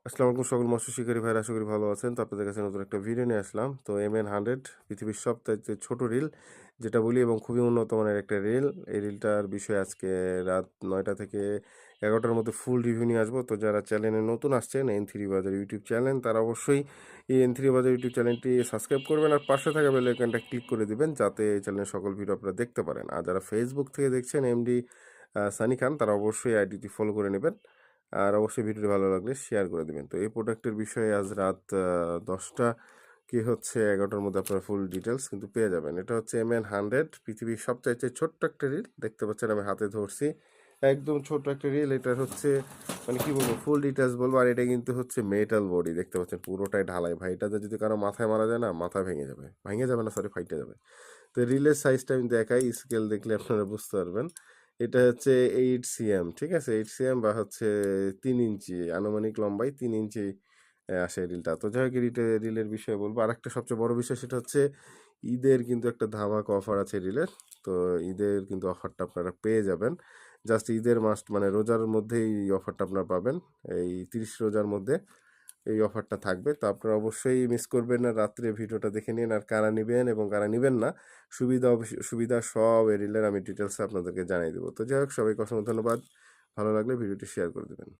আসসালামু আলাইকুম সকল মৎস্য শিকারী ভাইরা, আশা করি ভালো আছেন। তো আপনাদের কাছে নতুন একটা ভিডিও নিয়ে আসলাম। তো MN100 পৃথিবীর সবচাইতে ছোট রিল যেটা বলি এবং খুবই উন্নত মানের একটা রিল। এই রিলটার বিষয়ে আজকে রাত ৯টা থেকে ১১টার মধ্যে ফুল রিভিউ নিয়ে আসবো। তো যারা চ্যানেলে নতুন আসছেন N3 বাজার ইউটিউব চ্যানেল, তারা অবশ্যই এই N3 বাজার ইউটিউব চ্যানেলটি সাবস্ক্রাইব করবেন আর পাশে থাকা বেল আইকনটা ক্লিক করে দিবেন যাতে এই চ্যানেলের সকল ভিডিও আপনারা দেখতে পারেন। আর যারা ফেসবুক থেকে দেখছেন এমডি সানি খান, তারা অবশ্যই আইডিটি ফলো করে নেবেন। আর অবশ্যই ভিডিওটি ভালো লাগলে শেয়ার করে দিবেন। তো এই প্রোডাক্টের বিষয়ে আজ রাত ১০টা কি হচ্ছে ১১টার মধ্যে আপনারা ফুল ডিটেইলস কিন্তু পেয়ে যাবেন। এটা হচ্ছে MN100 পৃথিবীর সবচাইতে ছোট্ট একটা রিল। দেখতে পাচ্ছেন আমি হাতে ধরছি। একদম ছোট একটা রিল। এটার হচ্ছে মানে কি বলবো, ফুল ডিটেইলস বলবো। আর এটা কিন্তু হচ্ছে মেটাল বডি, দেখতে পাচ্ছেন পুরোটাই ঢালাই। ভাই এটাতে যদি কারো মাথায় মারা যায় না, মাথা ভেঙে যাবে। ভেঙে যাবে না, সরি, ফাইটে যাবে। তো রিলের সাইজটা আমি দেখাই, স্কেল দেখলে আপনারা বুঝতে পারবেন। এটা হচ্ছে 8 সিএম, ঠিক আছে? 8 সিএম বা হচ্ছে ৩ ইঞ্চি, আনুমানিক লম্বায় ৩ ইঞ্চি আসে রিলটা। তো যাই হোক, রিলের বিষয়ে বলবো। আরেকটা সবচেয়ে বড় বিষয় সেটা হচ্ছে ঈদের কিন্তু একটা ধামাকা অফার আছে রিলের। তো ঈদের কিন্তু অফারটা আপনারা পেয়ে যাবেন। জাস্ট ঈদের মাস মানে রোজার মধ্যেই এই অফারটা আপনারা পাবেন। এই ৩০ রোজার মধ্যে এই অফারটা থাকবে। তো আপনারা অবশ্যই মিস করবেন না, রাত্রে ভিডিওটা দেখে নিন। আর কারা নিবেন এবং কারা নিবেন না, সুবিধা সব এরিলের আমি ডিটেলস আপনাদেরকে জানিয়ে দেবো। তো যাই হোক, সবাইকে অসংখ্য ধন্যবাদ। ভালো লাগলে ভিডিওটি শেয়ার করে দেবেন।